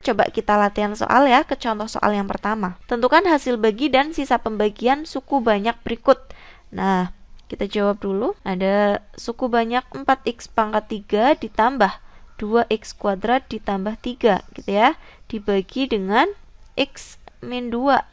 coba kita latihan soal ya, ke contoh soal yang pertama. Tentukan hasil bagi dan sisa pembagian suku banyak berikut. Nah, kita jawab dulu. Ada suku banyak 4x pangkat 3 ditambah 2x kuadrat ditambah 3 gitu ya, dibagi dengan x min 2.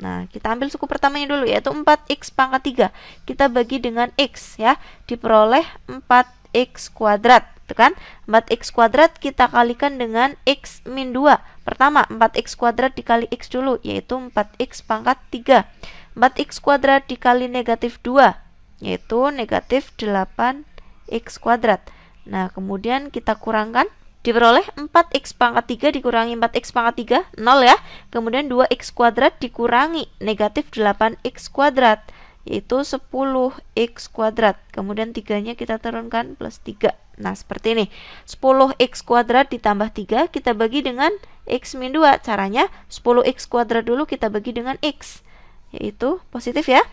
Nah, kita ambil suku pertamanya dulu, yaitu 4x pangkat 3. Kita bagi dengan x ya, diperoleh 4x kuadrat. Itu kan? 4x kuadrat kita kalikan dengan x min 2. Pertama, 4x kuadrat dikali x dulu, yaitu 4x pangkat 3. 4x kuadrat dikali negatif 2, yaitu negatif 8x kuadrat. Nah, kemudian kita kurangkan, diperoleh 4x pangkat 3 dikurangi 4x pangkat 3, 0 ya. Kemudian 2x kuadrat dikurangi negatif 8x kuadrat, yaitu 10x kuadrat. Kemudian 3-nya kita turunkan plus 3. Nah, seperti ini. 10x kuadrat ditambah 3 kita bagi dengan x min 2. Caranya 10x kuadrat dulu kita bagi dengan x, yaitu positif ya.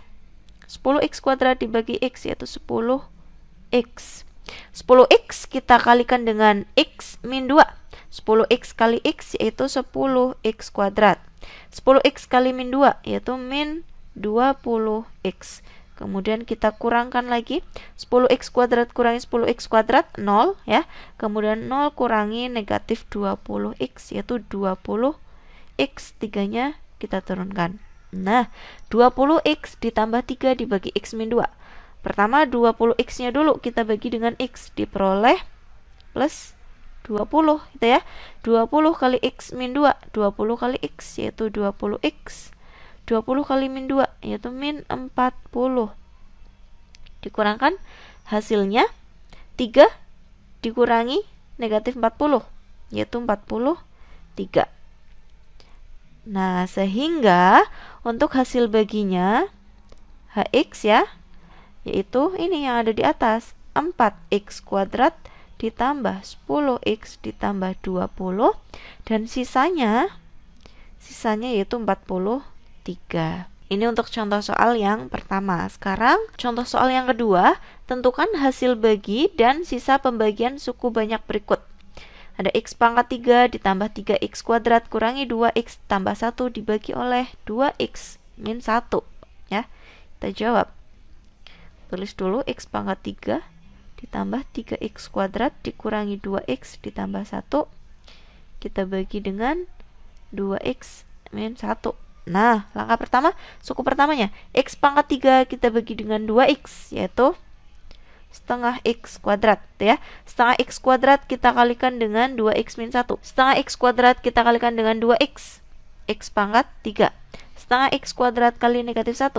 10x kuadrat dibagi x, yaitu 10x. 10x kita kalikan dengan x min 2. 10x kali x yaitu 10x kuadrat. 10x kali min 2 yaitu min 20x. Kemudian kita kurangkan lagi. 10x kuadrat kurangi 10x kuadrat 0 ya. Kemudian 0 kurangi negatif 20x yaitu 20x. 3-nya kita turunkan. Nah, 20x ditambah 3 dibagi x min 2. Pertama 20x-nya dulu kita bagi dengan x, diperoleh plus 20 gitu ya. 20 kali x min 2, 20 kali x yaitu 20x. 20 kali min 2 yaitu min 40. Dikurangkan hasilnya 3 dikurangi negatif 40 yaitu 43. Nah, sehingga untuk hasil baginya hx ya, yaitu ini yang ada di atas, 4x kuadrat ditambah 10x ditambah 20, dan sisanya yaitu 43. Ini untuk contoh soal yang pertama. Sekarang contoh soal yang kedua, tentukan hasil bagi dan sisa pembagian suku banyak berikut. Ada x pangkat 3 ditambah 3x kuadrat kurangi 2x tambah 1 dibagi oleh 2x min 1 ya. Kita jawab. Tulis dulu x pangkat 3 ditambah 3x kuadrat dikurangi 2x ditambah 1. Kita bagi dengan 2x min 1. Nah, langkah pertama, suku pertamanya x pangkat 3 kita bagi dengan 2x, yaitu setengah x kuadrat ya. Setengah x kuadrat kita kalikan dengan 2x min 1. Setengah x kuadrat kita kalikan dengan 2x, x pangkat 3. Setengah x kuadrat kali negatif 1,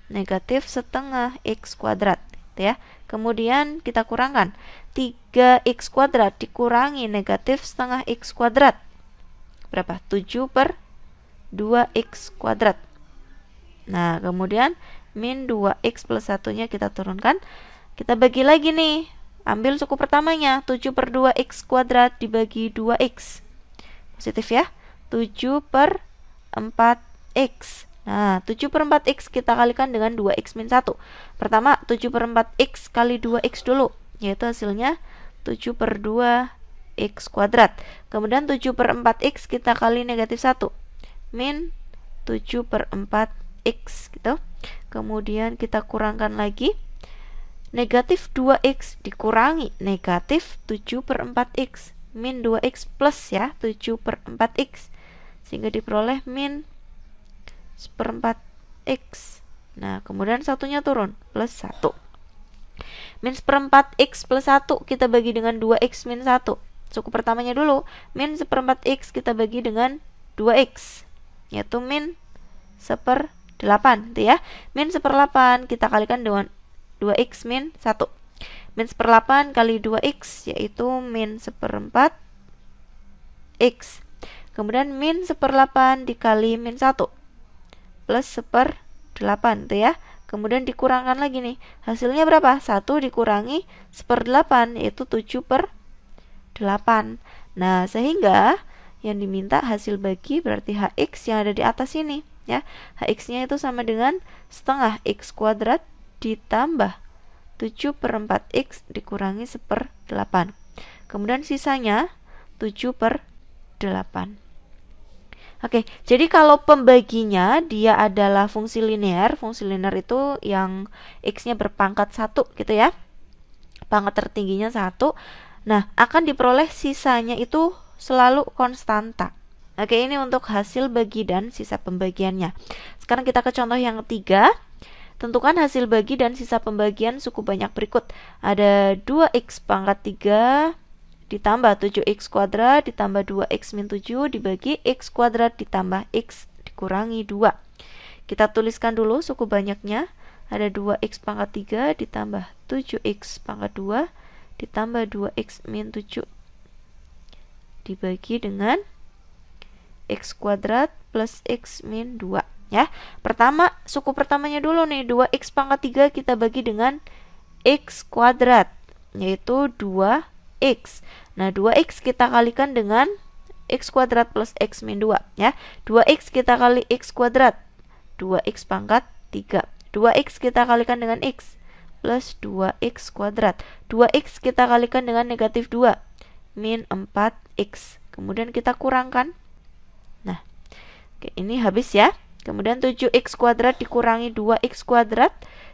negatif setengah x kuadrat ya. Kemudian kita kurangkan 3x kuadrat dikurangi negatif setengah x kuadrat, berapa? 7 per 2x kuadrat. Nah, kemudian min 2x plus 1-nya kita turunkan. Kita bagi lagi nih, ambil suku pertamanya, 7 per 2x kuadrat dibagi 2x, positif ya, 7 per 4x. Nah, 7 per 4x kita kalikan dengan 2x min 1. Pertama, 7 per 4x kali 2x dulu, yaitu hasilnya 7 per 2x kuadrat. Kemudian 7 per 4x kita kali negatif 1, min 7 per 4x gitu. Kemudian kita kurangkan lagi, negatif 2x dikurangi negatif 7 per 4x, min 2x plus ya, 7 per 4x, sehingga diperoleh min seperempat x. Nah, kemudian satunya turun, plus 1. Min seperempat x plus 1 kita bagi dengan 2x min 1. Suku pertamanya dulu, min seperempat x kita bagi dengan 2x, yaitu min 1/8 gitu ya. Min 1/8 kita kalikan dengan 2x min 1. Min 1/8 kali 2x yaitu min 1/4 x. Kemudian min 1/8 dikali min 1 plus 1/8 gitu ya. Kemudian dikurangkan lagi nih, hasilnya berapa? 1 dikurangi 1/8 yaitu 7/8. Nah, sehingga yang diminta hasil bagi berarti hx yang ada di atas ini ya. Hx-nya itu sama dengan setengah x kuadrat ditambah 7/4x dikurangi 1/8. Kemudian sisanya 7/8. Oke, jadi kalau pembaginya dia adalah fungsi linear itu yang x-nya berpangkat 1 gitu ya. Pangkat tertingginya 1. Nah, akan diperoleh sisanya itu selalu konstanta. Oke, ini untuk hasil bagi dan sisa pembagiannya. Sekarang kita ke contoh yang ketiga. Tentukan hasil bagi dan sisa pembagian suku banyak berikut. Ada 2x pangkat 3 ditambah 7x kuadrat ditambah 2x min 7 dibagi x kuadrat ditambah x dikurangi 2. Kita tuliskan dulu suku banyaknya. Ada 2x pangkat 3 ditambah 7x pangkat 2 ditambah 2x min 7 dibagi dengan x kuadrat plus x min 2 ya. Pertama, suku pertamanya dulu nih, 2x pangkat 3 kita bagi dengan x kuadrat, yaitu 2x. Nah, 2x kita kalikan dengan x kuadrat plus x min 2 ya. 2x kita kali x kuadrat, 2x pangkat 3. 2x kita kalikan dengan x plus 2x kuadrat. 2x kita kalikan dengan negatif 2 min 4x. Kemudian kita kurangkan. Nah, oke, ini habis ya. Kemudian 7x kuadrat dikurangi 2x kuadrat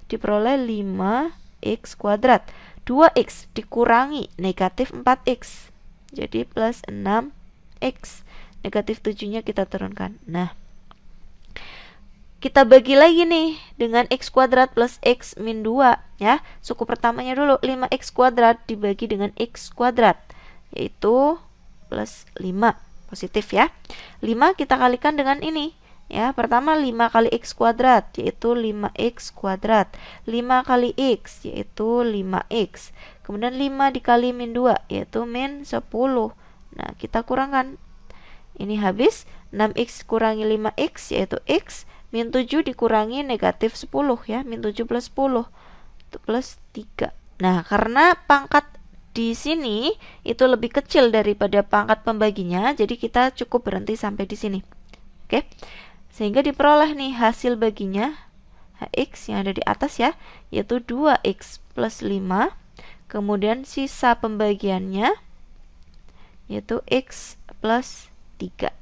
diperoleh 5x kuadrat. 2x dikurangi negatif 4x, jadi plus 6x. Negatif 7-nya kita turunkan. Nah, kita bagi lagi nih dengan x kuadrat plus x min 2 ya. Suku pertamanya dulu, 5x kuadrat dibagi dengan x kuadrat, yaitu plus 5, positif ya. 5 kita kalikan dengan ini ya. Pertama 5 kali x kuadrat, yaitu 5x kuadrat. 5 kali x, yaitu 5x. Kemudian 5 dikali min 2, yaitu min 10. Nah, kita kurangkan. Ini habis, 6x kurangi 5x, yaitu x. Min 7 dikurangi negatif 10 ya. Min 7 plus 10, itu plus 3. Nah, karena pangkat di sini itu lebih kecil daripada pangkat pembaginya, jadi kita cukup berhenti sampai di sini. Oke. Sehingga diperoleh nih hasil baginya hx yang ada di atas ya, yaitu 2x plus 5. Kemudian sisa pembagiannya yaitu x plus 3.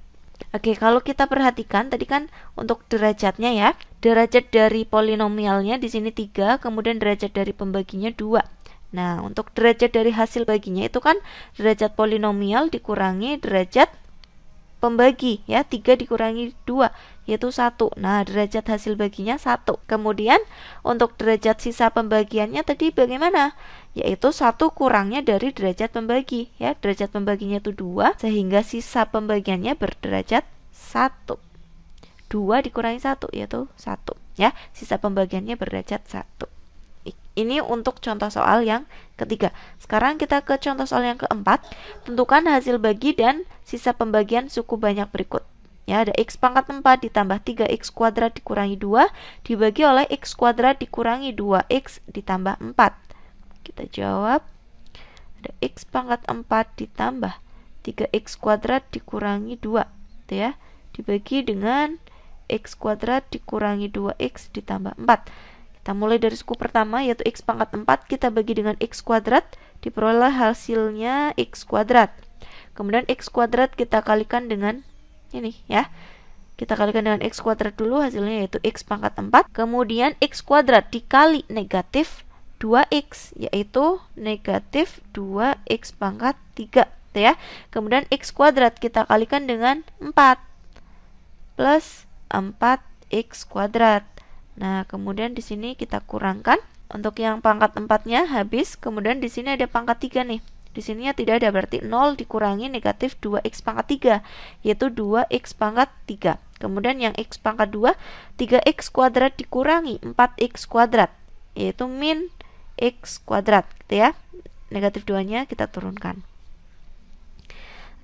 Oke, kalau kita perhatikan tadi kan untuk derajatnya ya, derajat dari polinomialnya di sini 3, kemudian derajat dari pembaginya 2. Nah, untuk derajat dari hasil baginya itu kan derajat polinomial dikurangi derajat pembagi ya, 3 dikurangi 2 yaitu 1. Nah, derajat hasil baginya 1. Kemudian untuk derajat sisa pembagiannya tadi bagaimana? Yaitu 1 kurangnya dari derajat pembagi ya. Derajat pembaginya itu 2 sehingga sisa pembagiannya berderajat 1. 2 dikurangi 1 yaitu 1 ya. Sisa pembagiannya berderajat 1. Ini untuk contoh soal yang ketiga. Sekarang kita ke contoh soal yang keempat. Tentukan hasil bagi dan sisa pembagian suku banyak berikut. Ya, ada x pangkat 4 ditambah 3x kuadrat dikurangi 2 dibagi oleh x kuadrat dikurangi 2x ditambah 4. Kita jawab. Ada x pangkat 4 ditambah 3x kuadrat dikurangi 2 gitu ya, dibagi dengan x kuadrat dikurangi 2x ditambah 4. Kita mulai dari suku pertama yaitu x pangkat 4 kita bagi dengan x kuadrat, diperoleh hasilnya x kuadrat. Kemudian x kuadrat kita kalikan dengan ini ya. Kita kalikan dengan x kuadrat dulu, hasilnya yaitu x pangkat 4. Kemudian x kuadrat dikali negatif 2x yaitu negatif 2x pangkat 3 ya. Kemudian x kuadrat kita kalikan dengan 4 plus 4x kuadrat. Nah, kemudian di sini kita kurangkan. Untuk yang pangkat 4-nya habis, kemudian di sini ada pangkat 3 nih. Di sininya tidak ada, berarti 0 dikurangi negatif 2x pangkat 3, yaitu 2x pangkat 3. Kemudian yang x pangkat 2, 3x kuadrat dikurangi 4x kuadrat, yaitu min x kuadrat gitu ya. Negatif 2-nya kita turunkan.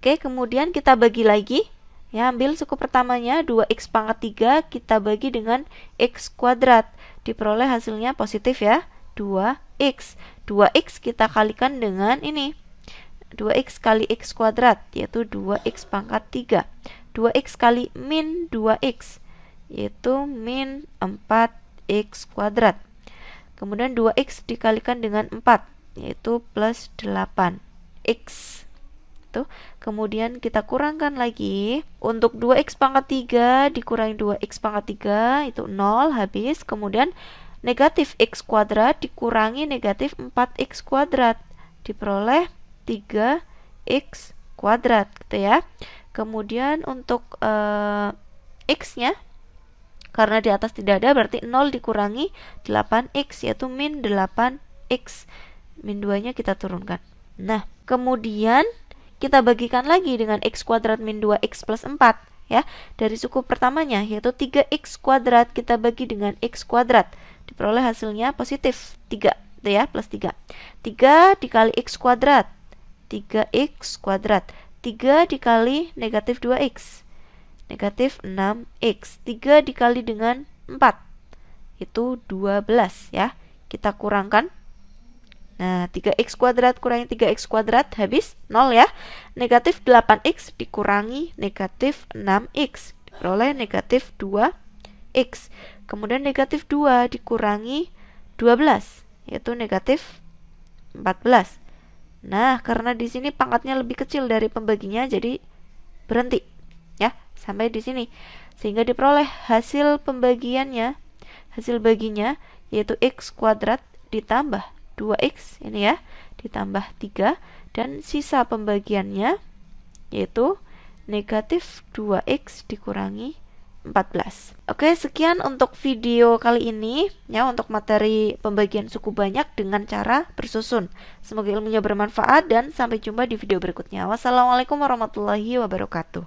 Oke, kemudian kita bagi lagi. Ya, ambil suku pertamanya 2x pangkat 3 kita bagi dengan x kuadrat, diperoleh hasilnya positif ya, 2x. 2x kita kalikan dengan ini, 2x kali x kuadrat yaitu 2x pangkat 3. 2x kali min 2x yaitu min 4x kuadrat. Kemudian 2x dikalikan dengan 4 yaitu plus 8x. gitu. Kemudian kita kurangkan lagi. Untuk 2x pangkat 3 dikurangi 2x pangkat 3 itu 0, habis. Kemudian negatif x kuadrat dikurangi negatif 4x kuadrat, diperoleh 3x kuadrat gitu ya. Kemudian untuk x-nya, karena di atas tidak ada, berarti 0 dikurangi 8x, yaitu min 8x. Min 2-nya kita turunkan. Nah, kemudian kita bagikan lagi dengan x kuadrat min 2x plus 4. Ya, dari suku pertamanya, yaitu 3x kuadrat, kita bagi dengan x kuadrat. Diperoleh hasilnya positif 3, ya, plus 3. 3 dikali x kuadrat, 3x kuadrat. 3 dikali negatif 2x, negatif 6x. 3 dikali dengan 4, itu 12 ya. Kita kurangkan. Nah, 3x kuadrat kurangi 3x kuadrat, habis 0 ya. Negatif 8x dikurangi negatif 6x, diperoleh negatif 2x. Kemudian negatif 2 dikurangi 12, yaitu negatif 14. Nah, karena di sini pangkatnya lebih kecil dari pembaginya, jadi berhenti ya sampai di sini, sehingga diperoleh hasil pembagiannya, hasil baginya yaitu x kuadrat ditambah 2x ini ya, ditambah 3, dan sisa pembagiannya yaitu negatif 2x dikurangi 14. Oke, sekian untuk video kali ini ya, untuk materi pembagian suku banyak dengan cara bersusun. Semoga ilmunya bermanfaat dan sampai jumpa di video berikutnya. Wassalamualaikum warahmatullahi wabarakatuh.